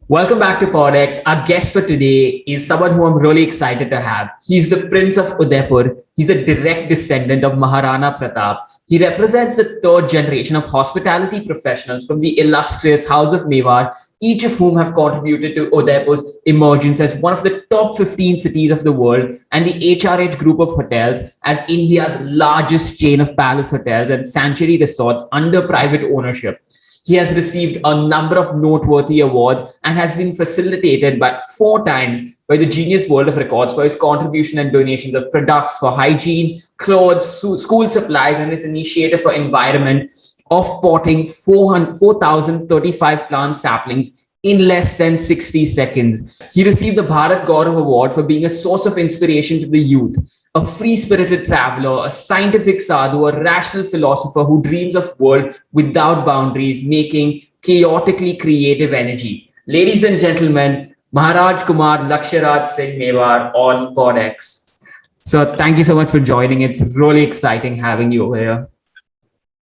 Welcome back to Podex. Our guest for today is someone who I'm really excited to have. He's the Prince of Udaipur. He's a direct descendant of Maharana Pratap. He represents the third generation of hospitality professionals from the illustrious House of Mewar, each of whom have contributed to Udaipur's emergence as one of the top 15 cities of the world and the HRH group of hotels as India's largest chain of palace hotels and sanctuary resorts under private ownership. He has received a number of noteworthy awards and has been facilitated by 4 times by the Genius World of Records for his contribution and donations of products for hygiene, clothes, school supplies, and his initiative for environment of potting 4,035 plant saplings in less than 60 seconds. He received the Bharat Gaurav Award for being a source of inspiration to the youth, a free-spirited traveler, a scientific sadhu, a rational philosopher who dreams of world without boundaries, making chaotically creative energy. Ladies and gentlemen, Maharaj Kumar Laksharaj Singh Mewar on Codex. So thank you so much for joining. It's really exciting having you over here.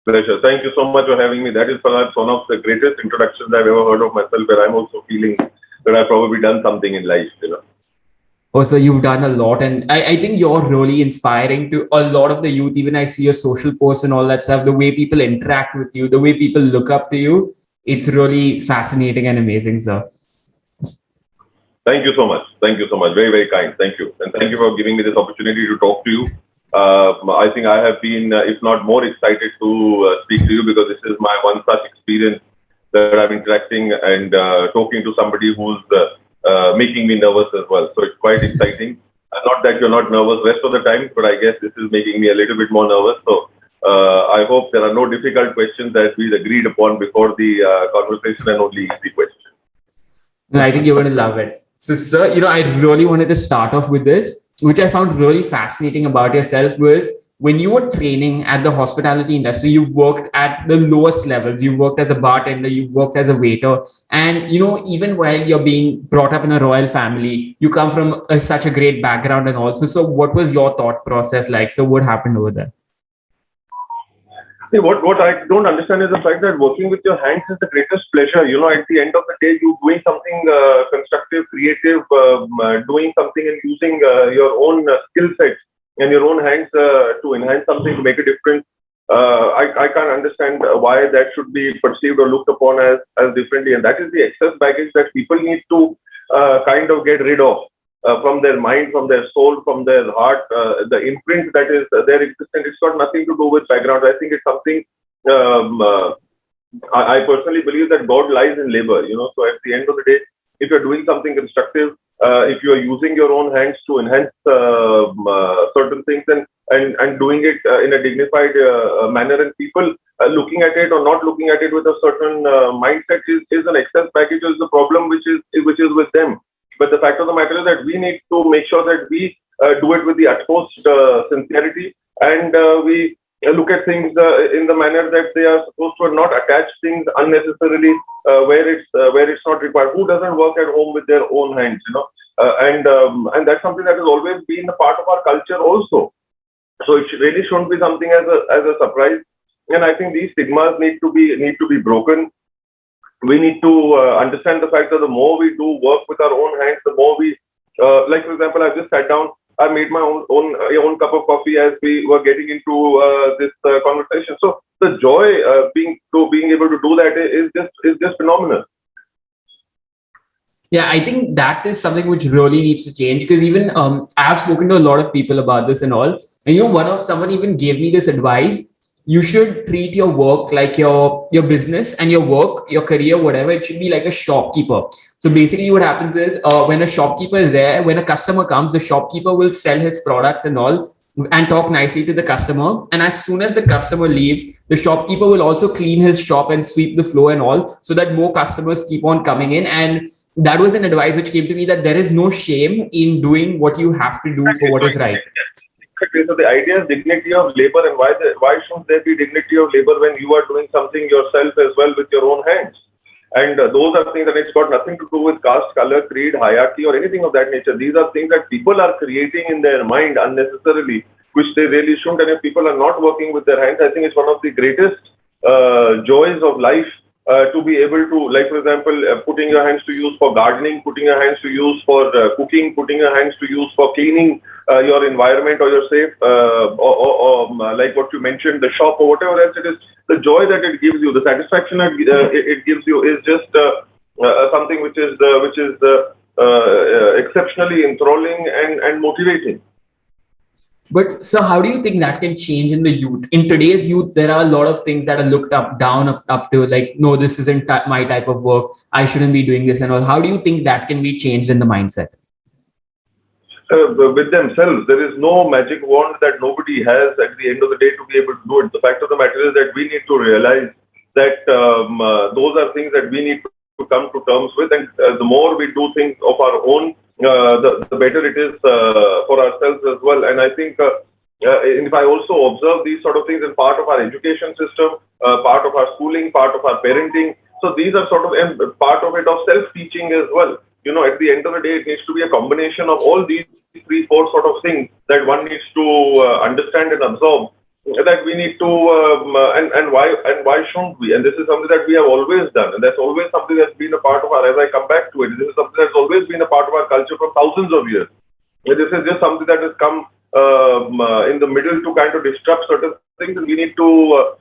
Pleasure. Thank you so much for having me. That is perhaps one of the greatest introductions I've ever heard of myself, where I'm also feeling that I've probably done something in life. Oh, so you've done a lot, and I think you're really inspiring to a lot of the youth. Even I see your social posts and all that stuff, the way people interact with you, the way people look up to you. It's really fascinating and amazing, sir. Thank you so much. Thank you so much. Very, very kind. Thank you. And thank you for giving me this opportunity to talk to you. I think I have been, if not more excited to speak to you because this is my one such experience that I'm interacting and talking to somebody who's making me nervous as well. So it's quite exciting. Not that you're not nervous rest of the time, but I guess this is making me a little bit more nervous. So I hope there are no difficult questions that we agreed upon before the conversation and only easy questions. I think you're going to love it. So, sir, I really wanted to start off with this, which I found really fascinating about yourself was when you were training at the hospitality industry, you worked at the lowest levels. You worked as a bartender, you worked as a waiter. And, even while you're being brought up in a royal family, you come from such a great background and also. So what was your thought process like? So what happened over there? See, what I don't understand is the fact that working with your hands is the greatest pleasure. At the end of the day, you doing something constructive, creative, doing something and using your own skill sets and your own hands to enhance something, to make a difference. I can't understand why that should be perceived or looked upon as differently. And that is the excess baggage that people need to kind of get rid of. From their mind, from their soul, from their heart, the imprint that is their existence. It's got nothing to do with background. I think it's something. I personally believe that God lies in labor. So at the end of the day, if you're doing something constructive, if you are using your own hands to enhance certain things and doing it in a dignified manner, and people looking at it or not looking at it with a certain mindset is an excess baggage, is the problem which is with them. But the fact of the matter is that we need to make sure that we do it with the utmost sincerity, and we look at things in the manner that they are supposed to, not attach things unnecessarily where it's not required. Who doesn't work at home with their own hands, and that's something that has always been a part of our culture also. So it really shouldn't be something as a surprise. And I think these stigmas need to be broken. We need to understand the fact that the more we do work with our own hands, the more we, like for example, I just sat down, I made my own cup of coffee as we were getting into this conversation. So the joy being able to do that is just phenomenal. Yeah, I think that is something which really needs to change because even I've spoken to a lot of people about this and all. And someone even gave me this advice. You should treat your work like your business, and your work, your career, whatever. It should be like a shopkeeper. So basically, what happens is when a shopkeeper is there, when a customer comes, the shopkeeper will sell his products and all and talk nicely to the customer. And as soon as the customer leaves, the shopkeeper will also clean his shop and sweep the floor and all, so that more customers keep on coming in. And that was an advice which came to me that there is no shame in doing what you have to do for what is right. So the idea is dignity of labor, and why shouldn't there be dignity of labor when you are doing something yourself as well with your own hands? And those are things that it's got nothing to do with caste, color, creed, hierarchy, or anything of that nature. These are things that people are creating in their mind unnecessarily, which they really shouldn't. And if people are not working with their hands, I think it's one of the greatest joys of life to be able to, like for example, putting your hands to use for gardening, putting your hands to use for cooking, putting your hands to use for cleaning your environment or your safe, or like what you mentioned, the shop or whatever else it is. The joy that it gives you, the satisfaction it gives you is just something which is exceptionally enthralling and motivating. But so how do you think that can change in the youth? In today's youth, there are a lot of things that are looked down, up to, like, no, this isn't my type of work. I shouldn't be doing this and all. How do you think that can be changed in the mindset? With themselves. There is no magic wand that nobody has at the end of the day to be able to do it. The fact of the matter is that we need to realize that those are things that we need to come to terms with, and the more we do things of our own, the better it is for ourselves as well. And I think if I also observe these sort of things in part of our education system, part of our schooling, part of our parenting, so these are sort of part of it of self-teaching as well. You know, at the end of the day, it needs to be a combination of all these 3-4 sort of things that one needs to understand and absorb. That we need to and why shouldn't we? And this is something that we have always done, and that's always something that's been a part of our. As I come back to it, this is something that's always been a part of our culture for thousands of years. This is just something that has come in the middle to kind of disrupt certain things, and we need to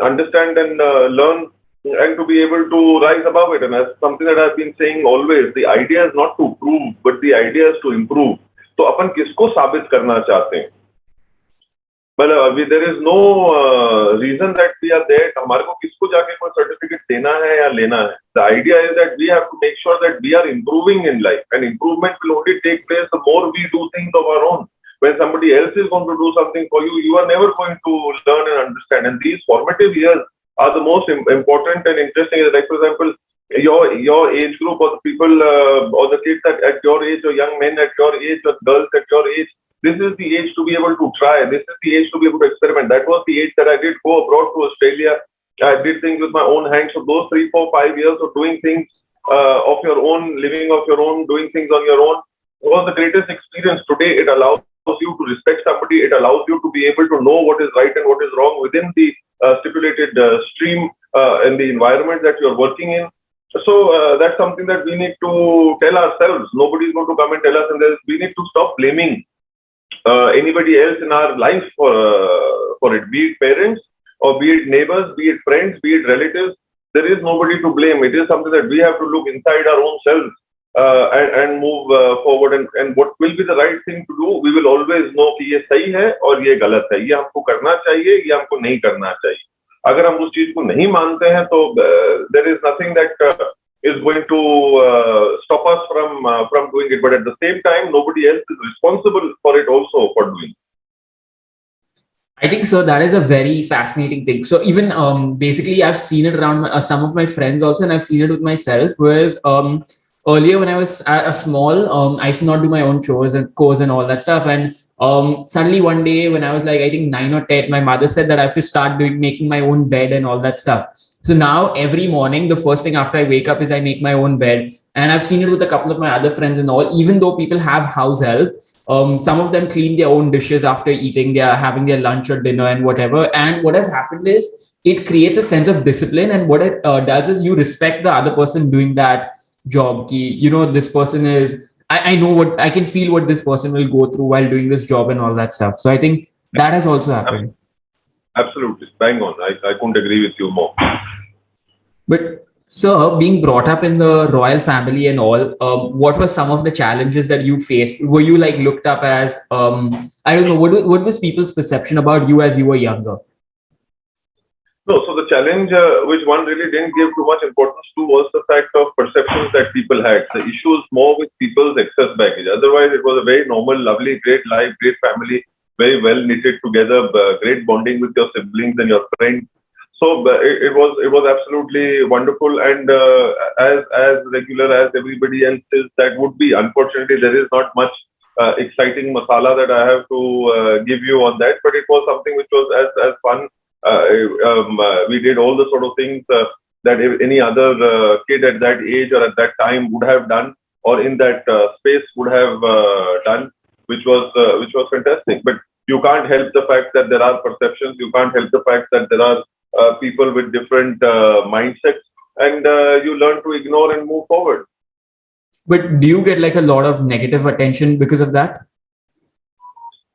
understand and learn and to be able to rise above it. And that's something that I've been saying always. The idea is not to prove, but the idea is to improve. तो अपन किसको साबित करना चाहते हैं? But there is no reason that we are there. हमारे को किसको जाके कोई certificate देना है या लेना है? The idea is that we have to make sure that we are improving in life, and improvement will only take place the more we do things of our own. When somebody else is going to do something for you, you are never going to learn and understand. And these formative years are the most important and interesting. Like for example, your age group, or the people or the kids at your age, or young men at your age, or girls at your age, this is the age to be able to try. This is the age to be able to experiment. That was the age that I did go abroad to Australia. I did things with my own hands. So those 3, 4, 5 years of doing things of your own, living of your own, doing things on your own was the greatest experience. Today, it allows you to respect somebody. It allows you to be able to know what is right and what is wrong within the stipulated stream and the environment that you're working in. So that's something that we need to tell ourselves. Nobody's going to come and tell us, and we need to stop blaming anybody else in our life for it, be it parents or be it neighbors, be it friends, be it relatives. There is nobody to blame. It is something that we have to look inside our own selves and move forward. And what will be the right thing to do? We will always know कि ये सही है और ये गलत है. ये हमको करना चाहिए, ये हमको नहीं करना चाहिए. अगर हम उस चीज को नहीं मानते हैं तो there is nothing that is going to stop us from doing it. But at the same time, nobody else is responsible for it also for doing it. I think so. That is a very fascinating thing. So even basically, I've seen it around some of my friends also, and I've seen it with myself. Whereas earlier, when I was small, I used to not do my own chores and all that stuff. And suddenly one day, when I was like, I think 9 or 10, my mother said that I have to start making my own bed and all that stuff. So now every morning, the first thing after I wake up is I make my own bed. And I've seen it with a couple of my other friends and all. Even though people have house help, some of them clean their own dishes after eating, they are having their lunch or dinner and whatever. And what has happened is it creates a sense of discipline. And what it does is you respect the other person doing that job. This person is, I know what, I can feel what this person will go through while doing this job and all that stuff. So I think that has also happened. Absolutely. Bang on. I couldn't agree with you more. But sir, being brought up in the royal family and all, what were some of the challenges that you faced? Were you like looked up as, I don't know, what was people's perception about you as you were younger? No, so the challenge which one really didn't give too much importance to was the fact of perceptions that people had. The issue is more with people's excess baggage. Otherwise, it was a very normal, lovely, great life, great family, very well knitted together, great bonding with your siblings and your friends. So it was absolutely wonderful, and as regular as everybody else is, that would be. Unfortunately, there is not much exciting masala that I have to give you on that, but it was something which was as fun. We did all the sort of things that any other kid at that age or at that time would have done, or in that space would have done, which was fantastic. But you can't help the fact that there are perceptions. You can't help the fact that there are people with different mindsets, and you learn to ignore and move forward. But do you get like a lot of negative attention because of that?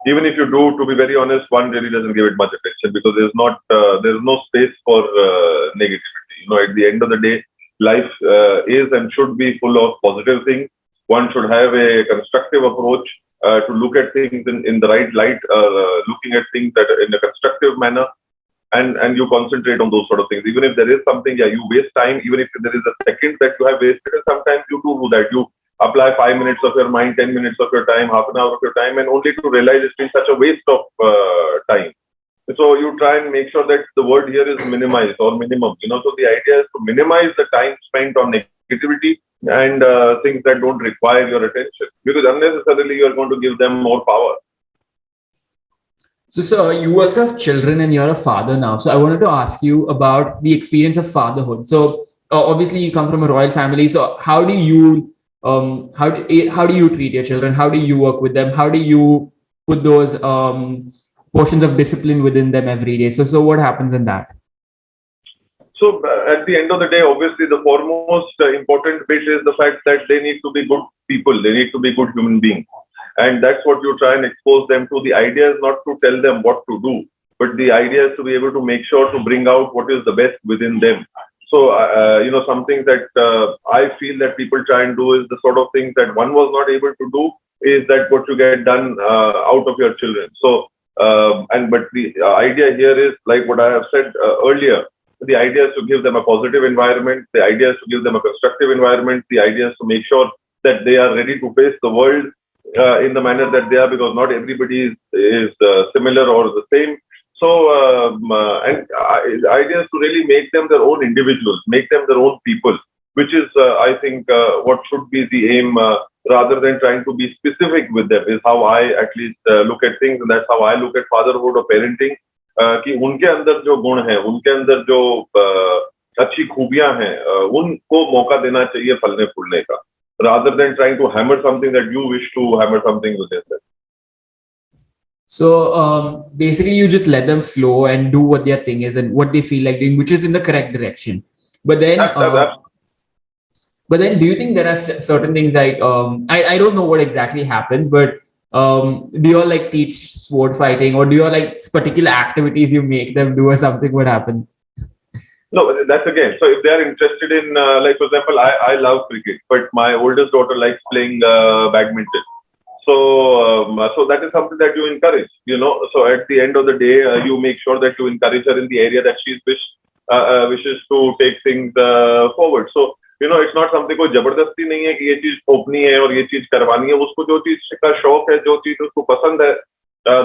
Even if you do, to be very honest, one really doesn't give it much attention because there's no space for negativity. At the end of the day, life is and should be full of positive things. One should have a constructive approach to look at things in the right light, looking at things that in a constructive manner, and you concentrate on those sort of things. Even if there is something, yeah, you waste time. Even if there is a second that you have wasted, and sometimes you do that. You apply 5 minutes of your mind, 10 minutes of your time, half an hour of your time, and only to realize it's been such a waste of time. So you try and make sure that the word here is minimized or minimum. So the idea is to minimize the time spent on negativity and things that don't require your attention, because unnecessarily you are going to give them more power. So, sir, you also have children and you're a father now. So, I wanted to ask you about the experience of fatherhood. So, obviously, you come from a royal family. So, how do you treat your children? How do you work with them? How do you put those portions of discipline within them every day? So what happens in that? So, at the end of the day, obviously, the foremost important bit is the fact that they need to be good people. They need to be good human beings. And that's what you try and expose them to. The idea is not to tell them what to do, but the idea is to be able to make sure to bring out what is the best within them. So, something that I feel that people try and do is the sort of things that one was not able to do is that what you get done out of your children. So, but the idea here is like what I have said earlier. The idea is to give them a positive environment. The idea is to give them a constructive environment. The idea is to make sure that they are ready to face the world in the manner that they are, because not everybody is similar or the same. So, the idea is to really make them their own individuals, make them their own people, which is, I think, what should be the aim, rather than trying to be specific with them, is how I at least look at things, and that's how I look at fatherhood or parenting. कि उनके अंदर जो गुण हैं, उनके अंदर जो अच्छी खूबियां हैं, उनको मौका देना चाहिए फलने फूलने का, rather than trying to hammer something that you wish to hammer something within them. So basically, you just let them flow and do what their thing is and what they feel like doing, which is in the correct direction. But then, do you think there are certain things like I don't know what exactly happens, but do you all like teach sword fighting, or do you all like particular activities you make them do or something? What happens? No, that's again. So if they are interested in, like for example, I love cricket, but my oldest daughter likes playing badminton. So that is something that you encourage, So at the end of the day, you make sure that you encourage her in the area that she wishes to take things forward. So it's not something को जबरदस्ती नहीं है कि ये चीज थोपनी है और ये चीज करवानी है. उसको जो चीज का शौक है, जो चीज उसको पसंद है,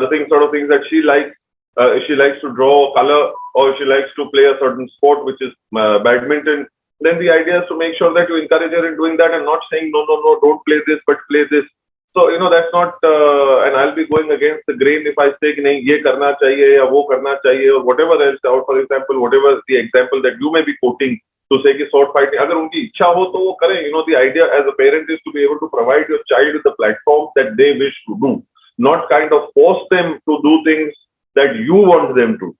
the sort of things that she likes. She likes to draw color, or she likes to play a certain sport, which is badminton. Then the idea is to make sure that you encourage her in doing that and not saying no, don't play this, but play this. So that's not, and I'll be going against the grain if I say कि नहीं ये करना चाहिए या वो करना चाहिए or whatever else. Or for example, whatever the example that you may be quoting to say कि sword fighting, अगर उनकी इच्छा हो तो वो करें. The idea as a parent is to be able to provide your child with the platform that they wish to do, not kind of force them to do things that you want them to.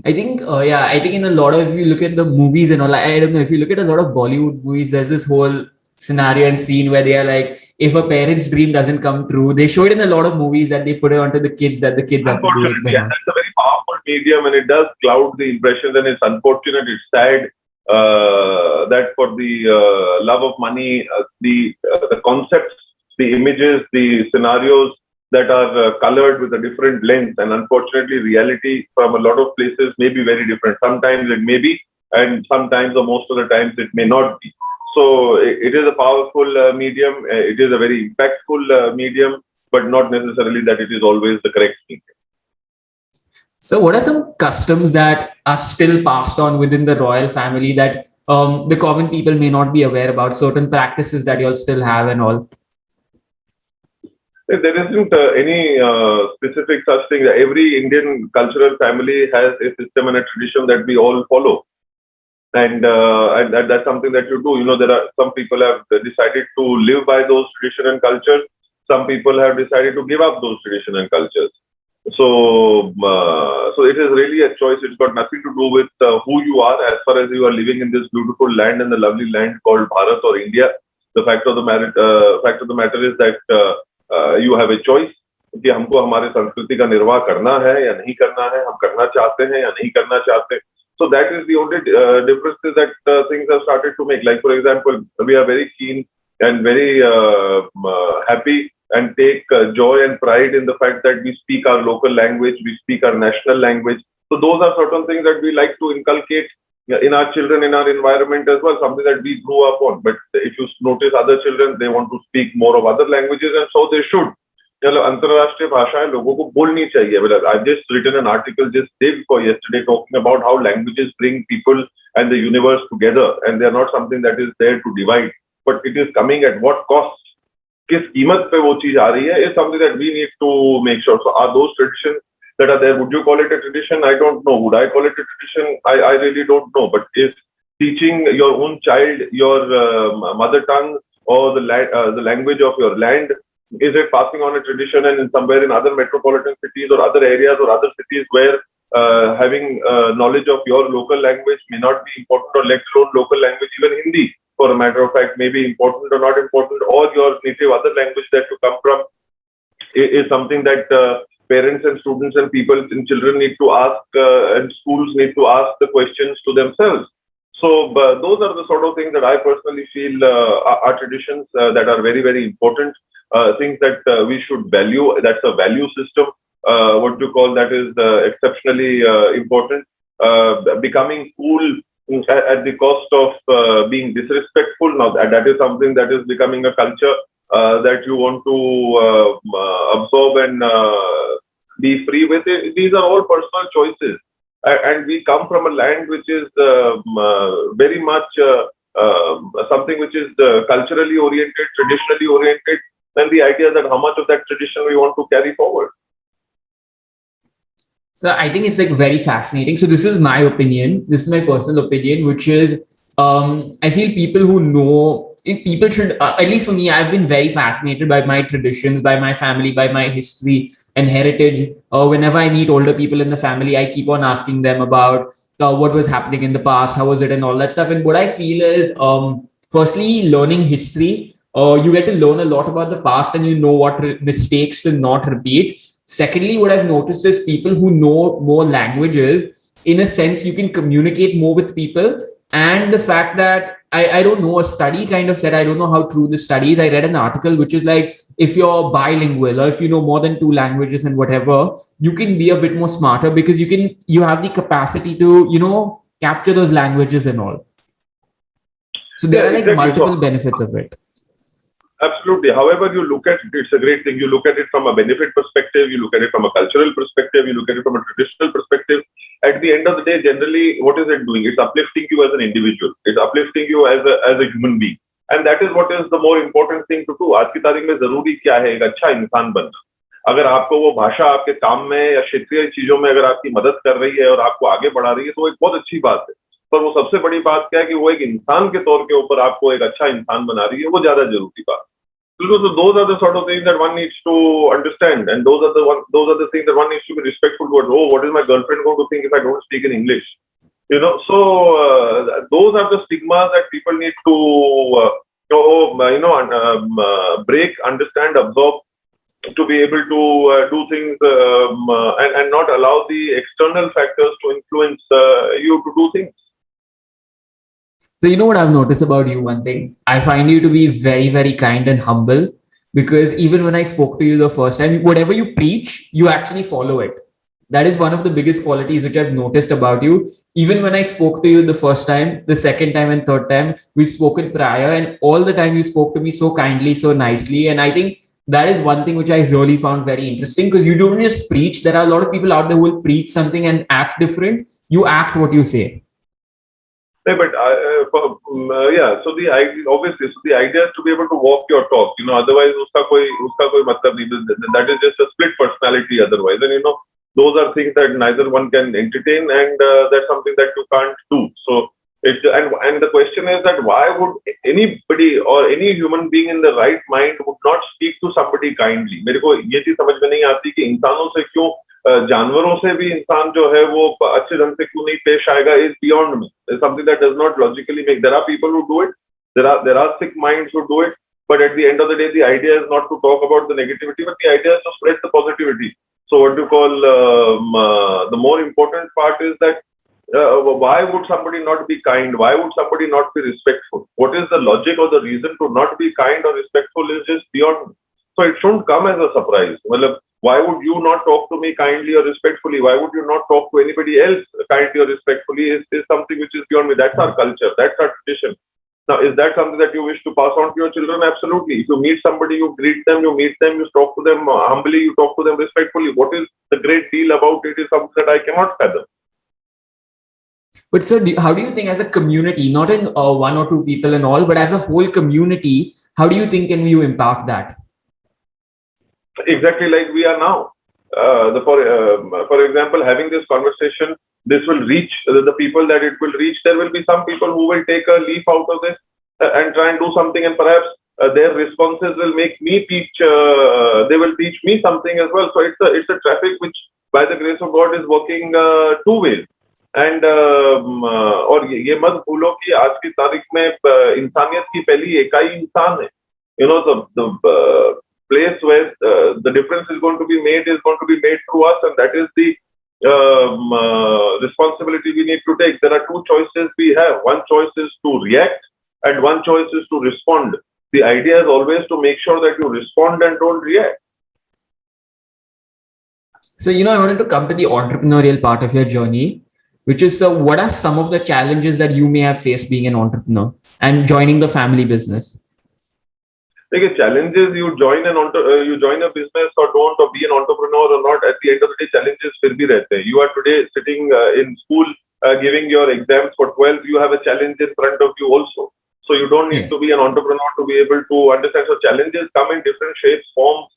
I think, I think in a lot of, if you look at the movies and all, I don't know, if you look at a lot of Bollywood movies, there's this whole scenario and scene where they are like, if a parent's dream doesn't come true, they show it in a lot of movies that they put it onto the kids, that the kids have to do it. Yeah, that's a very powerful medium, and it does cloud the impression, and it's unfortunate, it's sad that for the love of money, the concepts, the images, the scenarios that are colored with a different lens, and unfortunately reality from a lot of places may be very different. Sometimes it may be, and sometimes or most of the times it may not be. So it is a powerful medium, it is a very impactful medium, but not necessarily that it is always the correct medium. So what are some customs that are still passed on within the royal family that the common people may not be aware about, certain practices that you all still have and all? There isn't any specific such thing. Every Indian cultural family has a system and a tradition that we all follow. And that's something that you do. There are some people have decided to live by those tradition and cultures. Some people have decided to give up those tradition and cultures. So it is really a choice. It's got nothing to do with who you are, as far as you are living in this beautiful land and the lovely land called Bharat or India. The fact of the matter is that you have a choice कि हमको हमारे संस्कृति का निर्वाह करना है या नहीं करना है, हम करना चाहते हैं या नहीं करना चाहते. So that is the only difference is that things have started to make. Like for example, we are very keen and very happy and take joy and pride in the fact that we speak our local language, we speak our national language. So those are certain things that we like to inculcate in our children, in our environment as well, something that we grew up on. But if you notice other children, they want to speak more of other languages, and so they should. चलो अंतरराष्ट्रीय भाषाएं लोगों को बोलनी चाहिए. But I've just written an article just day before yesterday talking about how languages bring people and the universe together, and they are not something that is there to divide, but it is coming at what cost? किस कीमत पे वो चीज आ रही है, is something that we need to make sure. So are those traditions that are there, would you call it a tradition? I don't know. Would I call it a tradition? I really don't know. But is teaching your own child your mother tongue or the language of your land, is it passing on a tradition? And in somewhere in other metropolitan cities or other areas or other cities where having knowledge of your local language may not be important, or let alone local language, even Hindi, for a matter of fact, may be important or not important, or your native other language that you come from is something that parents and students and people and children need to ask, and schools need to ask the questions to themselves. So those are the sort of things that I personally feel are traditions that are very, very important. Things that we should value. That's a value system. What you call that is exceptionally important. Becoming cool at the cost of being disrespectful. Now that is something that is becoming a culture that you want to absorb and be free with. These are all personal choices, and we come from a land which is very much something which is culturally oriented, traditionally oriented, and the idea that how much of that tradition we want to carry forward. So I think it's like very fascinating. So this is my opinion. This is my personal opinion, which is I feel people who know, people should, at least for me, I've been very fascinated by my traditions, by my family, by my history and heritage. Whenever I meet older people in the family, I keep on asking them about what was happening in the past, how was it, and all that stuff. And what I feel is, firstly, learning history, you get to learn a lot about the past, and you know what mistakes to not repeat. Secondly, what I've noticed is people who know more languages, in a sense, you can communicate more with people. And the fact that I don't know, a study kind of said, I don't know how true the study is. I read an article which is like, if you're bilingual or if you know more than 2 languages and whatever, you can be a bit more smarter because you have the capacity to, capture those languages and all. So there are like multiple benefits of it. Absolutely. However you look at it, it's a great thing. You look at it from a benefit perspective, you look at it from a cultural perspective, you look at it from a traditional perspective. At the end of the day, generally, what is it doing? It's uplifting you as an individual. It's uplifting you as a human being. And that is what is the more important thing to do. आज की तारीख में जरूरी क्या है? एक अच्छा इंसान बनना. अगर आपको वो भाषा आपके काम में या क्षेत्रीय चीजों में अगर आपकी मदद कर रही है और आपको आगे बढ़ा रही है, तो एक बहुत अच्छी बात है. पर वो सबसे बड़ी बात क्या है कि वो एक इंसान के तौर के ऊपर आपको एक अच्छा इंसान बना रही है, वो ज्यादा जरूरी बात. So those are the sort of things that one needs to understand, and those are the things that one needs to be respectful towards. Oh, what is my girlfriend going to think if I don't speak in English? So those are the stigmas that people need to break, understand, absorb, to be able to do things and not allow the external factors to influence you to do things. So you know what I've noticed about you, one thing, I find you to be very, very kind and humble, because even when I spoke to you the first time, whatever you preach, you actually follow it. That is one of the biggest qualities which I've noticed about you. Even when I spoke to you the first time, the second time and third time, we've spoken prior, and all the time you spoke to me so kindly, so nicely. And I think that is one thing which I really found very interesting, because you don't just preach. There are a lot of people out there who will preach something and act different. You act what you say. Yeah, but so the idea, obviously, so the idea is to be able to walk your talk. Otherwise, uska koi matlab nahi. That is just a split personality. Otherwise, and those are things that neither one can entertain, and that's something that you can't do. So and the question is that why would anybody or any human being in the right mind would not speak to somebody kindly? मेरे को ये चीज समझ में नहीं आती कि इंसानों से क्यों जानवरों से भी इंसान जो है वो अच्छे ढंग से क्यों नहीं पेश आएगा is beyond me. It's something that does not logically make. There are people who do it. There are sick minds who do it. But at the end of the day, the idea is not to talk about the negativity, but the idea is to spread the positivity. So what you call the more important part is that why would somebody not be kind? Why would somebody not be respectful? What is the logic or the reason to not be kind or respectful is just beyond me. So it shouldn't come as a surprise. Well, why would you not talk to me kindly or respectfully? Why would you not talk to anybody else kindly or respectfully is something which is beyond me. That's our culture. That's our tradition. Now, is that something that you wish to pass on to your children? Absolutely. If you meet somebody, you greet them, you talk to them humbly, you talk to them respectfully. What is the great deal about it is something that I cannot fathom. But sir, how do you think as a community, not in one or two people and all, but as a whole community, how do you think can you impact that? Exactly like we are now. For example, having this conversation, this will reach the people that it will reach. There will be some people who will take a leaf out of this and try and do something, and perhaps their responses will make me teach. They will teach me something as well. So it's a traffic which, by the grace of God, is working two ways. And और ये मत भूलो कि आज की तारीख में इंसानियत की पहली इकाई इंसान है. You know, the place where the difference is going to be made through us, and that is the responsibility we need to take. There are two choices we have. One choice is to react, and one choice is to respond. The idea is always to make sure that you respond and don't react. So, I wanted to come to the entrepreneurial part of your journey, which is what are some of the challenges that you may have faced being an entrepreneur and joining the family business? Like challenges, you join a business or don't, or be an entrepreneur or not, at the end of the day, challenges फिर भी रहते हैं. You are today sitting in school giving your exams for 12th, you have a challenge in front of you also. So you don't need to be an entrepreneur to be able to understand. So challenges come in different shapes, forms,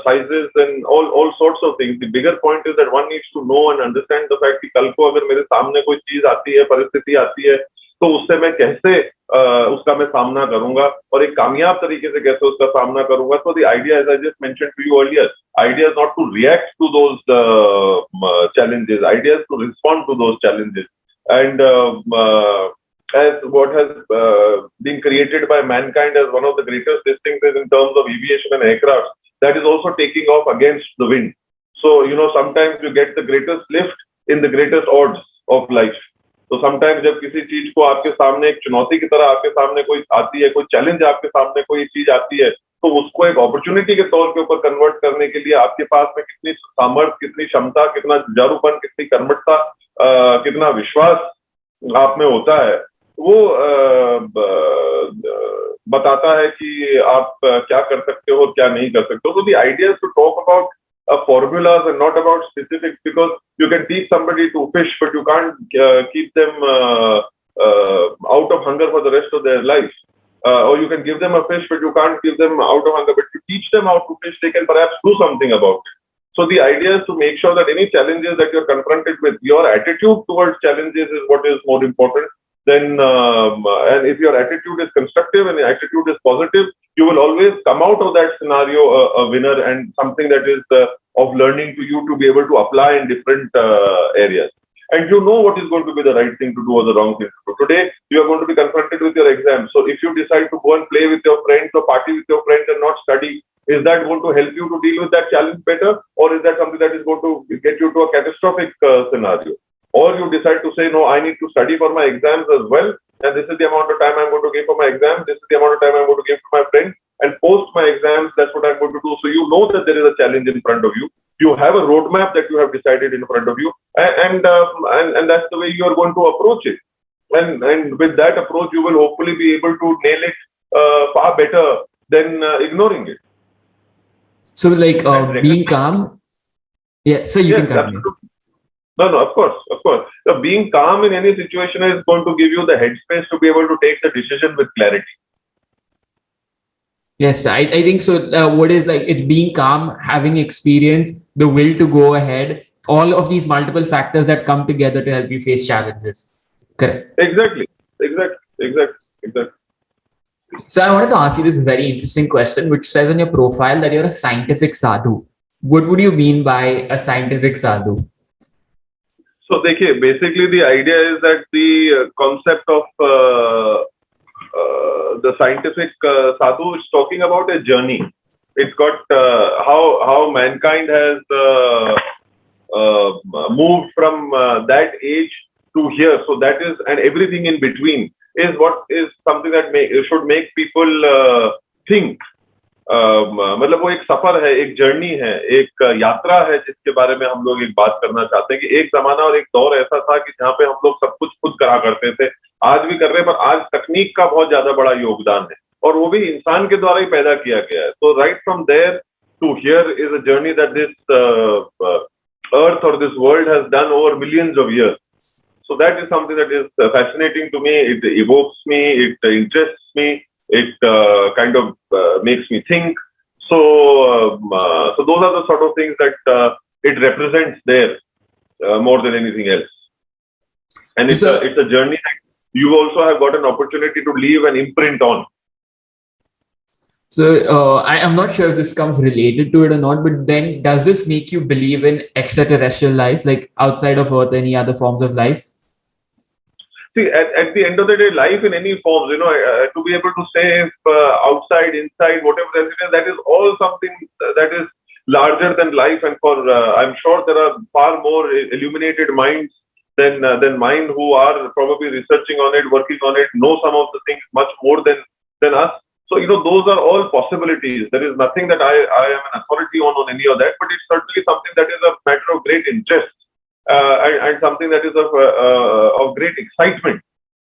sizes, and all sorts of things. The bigger point is that one needs to know and understand the fact कि कल को अगर मेरे सामने कोई चीज आती है, परिस्थिति आती है, तो उससे मैं कैसे उसका मैं सामना करूंगा और एक कामयाब तरीके से कैसे उसका सामना करूंगा. So the idea, as I just mentioned to you earlier, idea is not to react to those challenges. Idea is to respond to those challenges. And as what has been created by mankind as one of the greatest distinctions in terms of aviation and aircraft, that is also taking off against the wind. So, sometimes you get the greatest lift in the greatest odds of life. तो sometimes जब किसी चीज को आपके सामने एक चुनौती की तरह आपके सामने कोई आती है, कोई चैलेंज आपके सामने कोई चीज आती है, तो उसको एक अपॉर्चुनिटी के तौर के ऊपर कन्वर्ट करने के लिए आपके पास में कितनी सामर्थ्य, कितनी क्षमता, कितना जुझारूपन, कितनी कर्मठता, कितना विश्वास आप में होता है, वो बताता है कि आप क्या कर सकते हो और क्या नहीं कर सकते हो. तो the idea is to talk about formulas and not about specifics, because you can teach somebody to fish, but you can't keep them out of hunger for the rest of their life. Or you can give them a fish, but you can't give them out of hunger. But if you teach them how to fish, they can perhaps do something about it. So the idea is to make sure that any challenges that you're confronted with, your attitude towards challenges is what is more important. Then, and if your attitude is constructive and your attitude is positive, you will always come out of that scenario a winner and something that is of learning to you to be able to apply in different areas. And you know what is going to be the right thing to do or the wrong thing to do. Today, you are going to be confronted with your exam. So if you decide to go and play with your friends or party with your friends and not study, is that going to help you to deal with that challenge better? Or is that something that is going to get you to a catastrophic scenario? Or you decide to say, no, I need to study for my exams as well. And this is the amount of time I'm going to give for my exams. This is the amount of time I'm going to give to my friends. And post my exams, that's what I'm going to do. So you know that there is a challenge in front of you. You have a roadmap that you have decided in front of you. And that's the way you are going to approach it. And with that approach, you will hopefully be able to nail it far better than ignoring it. So like being calm. Yeah, so you can continue. Absolutely. No, of course. So being calm in any situation is going to give you the headspace to be able to take the decision with clarity. Yes, I think so. What is like, it's being calm, having experience, the will to go ahead, all of these multiple factors that come together to help you face challenges. Correct. Exactly. So I wanted to ask you this very interesting question, which says on your profile that you're a scientific sadhu. What would you mean by a scientific sadhu? So देखिए, basically the idea is that the concept of the scientific sadhu is talking about a journey. It's got how mankind has moved from that age to here. So that is, and everything in between is what is something that should make people think. मतलब वो एक सफर है, एक journey है, एक यात्रा है जिसके बारे में हम लोग एक बात करना चाहते हैं कि एक जमाना और एक दौर ऐसा था कि जहाँ पे हम लोग सब कुछ खुद करा करते थे, आज भी कर रहे हैं, पर आज तकनीक का बहुत ज्यादा बड़ा योगदान है और वो भी इंसान के द्वारा ही पैदा किया गया है. तो right from there to here is a journey that this earth or this world has done over millions of years. So that is something that is fascinating to me. It evokes me, it interests me, it kind of makes me think. So so those are the sort of things that it represents there more than anything else. And it's a journey that you also have got an opportunity to leave an imprint on. So I'm not sure if this comes related to it or not, but then does this make you believe in extraterrestrial life, like outside of Earth, any other forms of life? See, at the end of the day, life in any forms, to be able to say if outside, inside, whatever that is all something that is larger than life. And for I'm sure there are far more illuminated minds than mine who are probably researching on it, working on it, know some of the things much more than us. So, those are all possibilities. There is nothing that I am an authority on any of that, but it's certainly something that is a matter of great interest and something that is of great excitement.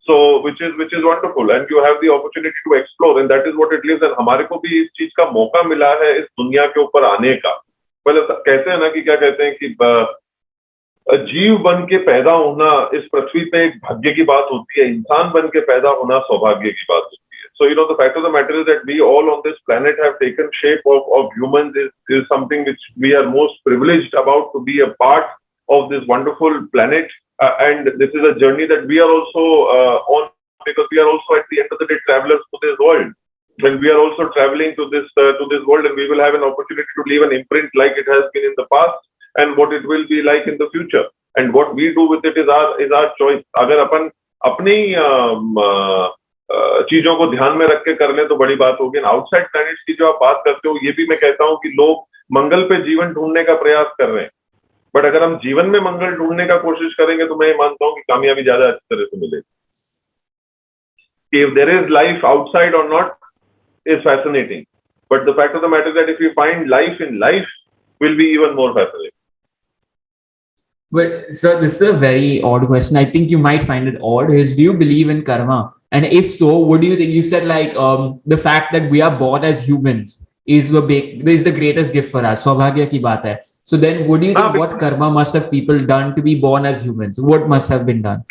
So, which is wonderful, and you have the opportunity to explore, and that is what it is. And हमारे को भी इस चीज का मौका मिला है इस दुनिया के ऊपर आने का. पहले कहते हैं ना कि क्या कहते हैं कि जीव बन के पैदा होना इस पृथ्वी पे एक भाग्य की बात होती है, इंसान बन के पैदा होना सौभाग्य की बात होती है. So, the fact of the matter is that we all on this planet have taken shape of humans is something which we are most privileged about, to be a part of this wonderful planet. And this is a journey that we are also on, because we are also at the end of the day travelers to this world. When we are also traveling to this world, and we will have an opportunity to leave an imprint like it has been in the past, and what it will be like in the future. And what we do with it is our choice. अगर अपन अपनी चीजों को ध्यान में रख के कर ले तो बड़ी बात होगी. आउटसाइड प्लैनेट्स की जो आप बात करते हो, ये भी मैं कहता हूं कि लोग मंगल पे जीवन ढूंढने का प्रयास कर रहे हैं, बट अगर हम जीवन में मंगल ढूंढने का कोशिश करेंगे तो मैं मानता हूं कि कामयाबी ज्यादा अच्छी तरह से मिलेगी. If there is life outside or not is fascinating, but the fact of the matter is that if you find life in life, will be even more fascinating. But sir, this is a very odd question. I think you might find it odd. Is, do you believe in karma? And if so, what do you think? You said like the fact that we are born as humans is the greatest gift for us. Saubhagya ki baat hai. So then, what do you think? What karma must have people done to be born as humans? What must have been done?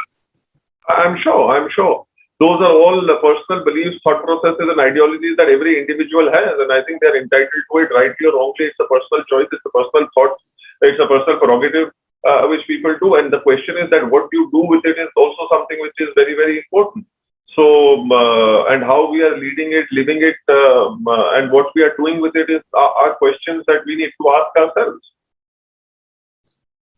I'm sure. Those are all the personal beliefs, thought processes, and ideologies that every individual has, and I think they're entitled to it, rightly or wrongly. It's a personal choice. It's a personal thought. It's a personal prerogative which people do. And the question is that what you do with it is also something which is very, very important. So, and how we are living it, and what we are doing with it are questions that we need to ask ourselves.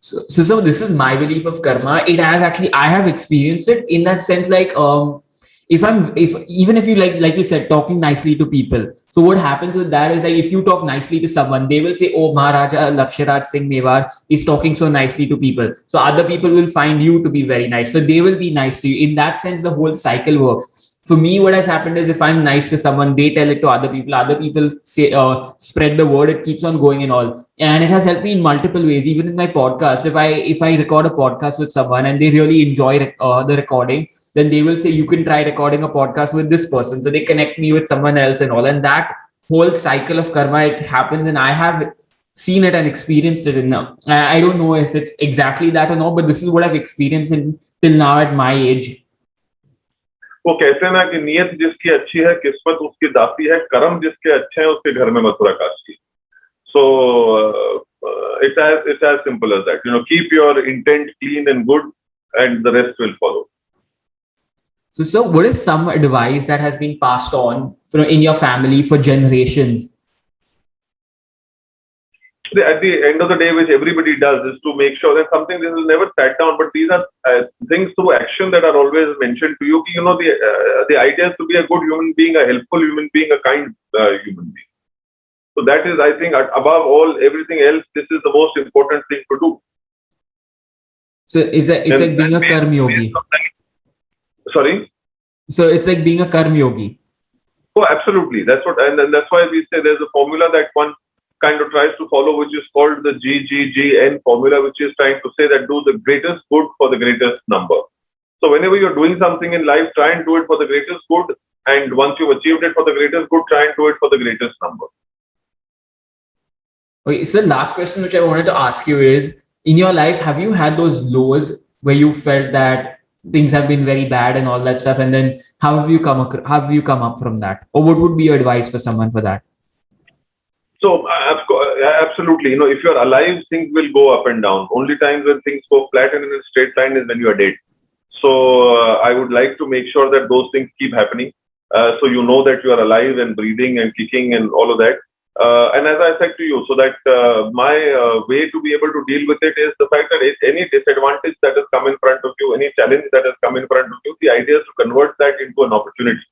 So this is my belief of karma. It has actually, I have experienced it in that sense, like, even if you like you said, talking nicely to people. So what happens with that is, like, if you talk nicely to someone, they will say, oh, Maharaja Laksharaj Singh Mewar is talking so nicely to people. So other people will find you to be very nice. So they will be nice to you. In that sense, the whole cycle works. For me, what has happened is, if I'm nice to someone, they tell it to other people say, spread the word, it keeps on going and all. And it has helped me in multiple ways. Even in my podcast, if I record a podcast with someone and they really enjoy the recording, then they will say, you can try recording a podcast with this person. So they connect me with someone else and all. And that whole cycle of karma, it happens. And I have seen it and experienced it. I don't know if it's exactly that or not, but this is what I've experienced till now at my age. वो कहते हैं ना कि नियत जिसकी अच्छी है, किस्मत उसकी दासी है, कर्म जिसके अच्छे हैं उसके घर में Mathura Kashi. So it's as simple as that. Keep your intent clean and good, and the rest will follow. So what is some advice that has been passed on in your family for generations? at the end of the day, which everybody does, is to make sure that something this is never sat down, but these are things through action that are always mentioned to you. The idea is to be a good human being, a helpful human being, a kind human being. So that is, I think, above all everything else, this is the most important thing to do. So it's like being a karma yogi. Sorry. So it's like being a karma yogi. Oh, absolutely. That's what, and that's why we say there's a formula that one kind of tries to follow, which is called the GGGN formula, which is trying to say that do the greatest good for the greatest number. So whenever you're doing something in life, try and do it for the greatest good. And once you've achieved it for the greatest good, try and do it for the greatest number. Okay, so the last question which I wanted to ask you is, in your life, have you had those lows where you felt that things have been very bad and all that stuff, and then how have you come up from that, or what would be your advice for someone for that? So absolutely, if you're alive, things will go up and down. Only times when things go flat and in a straight line is when you are dead. So I would like to make sure that those things keep happening, so you know that you are alive and breathing and kicking and all of that. And as I said to you, so that my way to be able to deal with it is the fact that any disadvantage that has come in front of you, any challenge that has come in front of you, the idea is to convert that into an opportunity.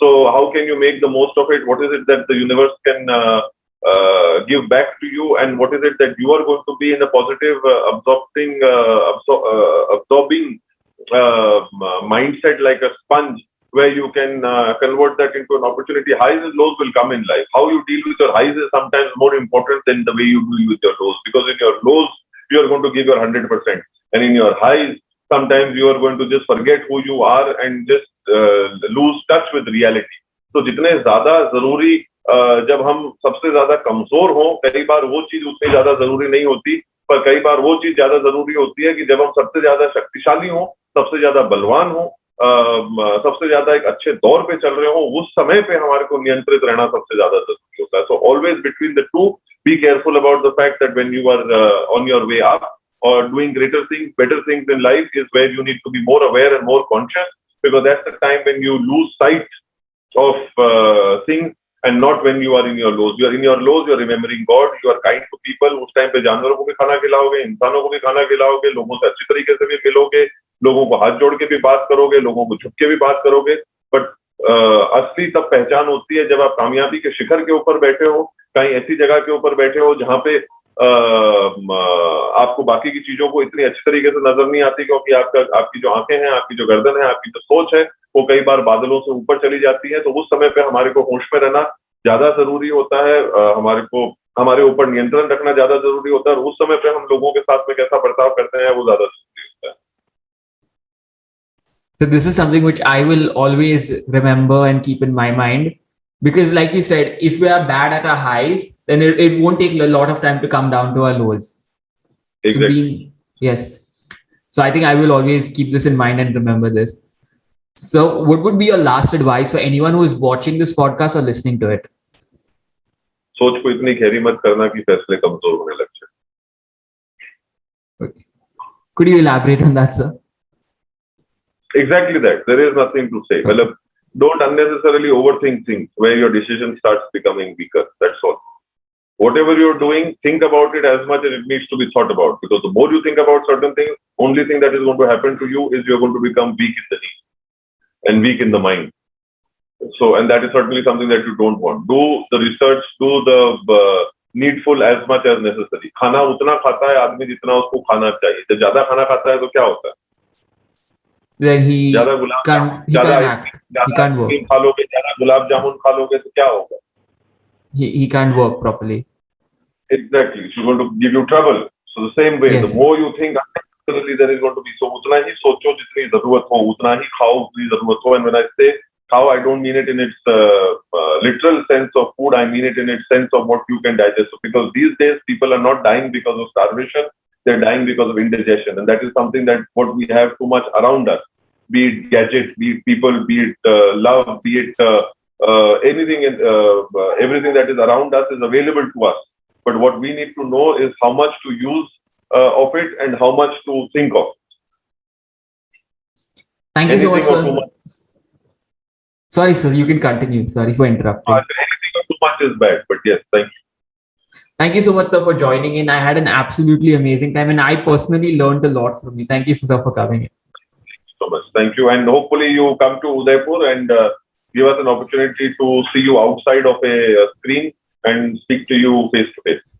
So how can you make the most of it? What is it that the universe can give back to you, and what is it that you are going to be in a positive, absorbing mindset, like a sponge, where you can convert that into an opportunity. Highs and lows will come in life. How you deal with your highs is sometimes more important than the way you deal with your lows, because in your lows, you are going to give your 100%. And in your highs, sometimes you are going to just forget who you are and just lose touch with reality. So जितने ज़्यादा ज़रूरी जब हम सबसे ज़्यादा कमज़ोर हों, कई बार वो चीज़ उतनी ज़्यादा ज़रूरी नहीं होती, पर कई बार वो चीज़ ज़्यादा ज़रूरी होती है कि जब हम सबसे ज़्यादा शक्तिशाली हों, सबसे ज़्यादा बलवान हों, सबसे ज्यादा एक अच्छे दौर पे चल रहे हो, उस समय पे हमारे को नियंत्रित रहना सबसे ज्यादा जरूरी होता है. So always between the two, be careful about the fact that when you are on your way up or doing greater things, better things in life is where you need to be more aware and more conscious, because that's the time when you lose sight of things, and not when you are in your lows. You are in your lows, you are remembering God, you are kind to people. उस time पे जानवरों को भी खाना खिलाओगे, इंसानों को भी खाना खिलाओगे, लोगों से अच्छी तरीके से भी मिलोगे, लोगों को हाथ जोड़ के भी बात करोगे, लोगों को झुक के भी बात करोगे. बट असली तब पहचान होती है जब आप कामयाबी के शिखर के ऊपर बैठे हो, कहीं ऐसी जगह के ऊपर बैठे हो जहाँ पे आपको बाकी की चीजों को इतनी अच्छी तरीके से नजर नहीं आती, क्योंकि आपकी जो आंखें हैं, आपकी जो गर्दन है, आपकी जो सोच है, वो कई बार बादलों से ऊपर चली जाती है. तो उस समय पे हमारे को होश में रहना ज्यादा जरूरी होता है, हमारे ऊपर नियंत्रण रखना ज्यादा जरूरी होता है, और उस समय पे हम लोगों के साथ में कैसा बर्ताव करते हैं वो ज्यादा जरूरी होता है. So this is something which I will always remember and keep in my mind, because like you said, if we are bad at our highs, then it won't take a lot of time to come down to our lows. Exactly. Yes. So I think I will always keep this in mind and remember this. So what would be your last advice for anyone who is watching this podcast or listening to it? सोच को इतनी गहरी मत करना कि फैसले कमजोर होने लग जाए. Could you elaborate on that, sir? Exactly that. There is nothing to say. Well, don't unnecessarily overthink things where your decision starts becoming weaker. That's all. Whatever you're doing, think about it as much as it needs to be thought about. Because the more you think about certain things, only thing that is going to happen to you is you're going to become weak in the knee and weak in the mind. So, and that is certainly something that you don't want. Do the research, do the needful as much as necessary. खाना उतना खाता है आदमी जितना उसको खाना चाहिए. जब ज्यादा खाना खाता है तो क्या होता है? Then he can't work. खा लोगे, ज्यादा गुलाब जामुन खा लोगे तो क्या होगा? He can't work properly. Exactly. It's going to give you trouble. So the same way, yes. The more you think unnecessarily, there is going to be. So उतना ही सोचो जितनी जरूरत हो, उतना ही खाओ जितनी जरूरत हो. And when I say खाओ, I don't mean it in its literal sense of food. I mean it in its sense of what you can digest. So because these days people are not dying because of starvation, they're dying because of indigestion, and that is something that what we have too much around us. Be it gadgets, be it people, be it love, be it anything, everything that is around us is available to us. But what we need to know is how much to use of it and how much to think of. Thank you so much, sir. Sorry, sir, you can continue. Sorry for interrupting. Anything too much is bad, but yes, thank you. Thank you so much, sir, for joining in. I had an absolutely amazing time, and I personally learned a lot from you. Thank you, sir, for coming in. So much. Thank you. And hopefully you come to Udaipur and give us an opportunity to see you outside of a screen and speak to you face to face.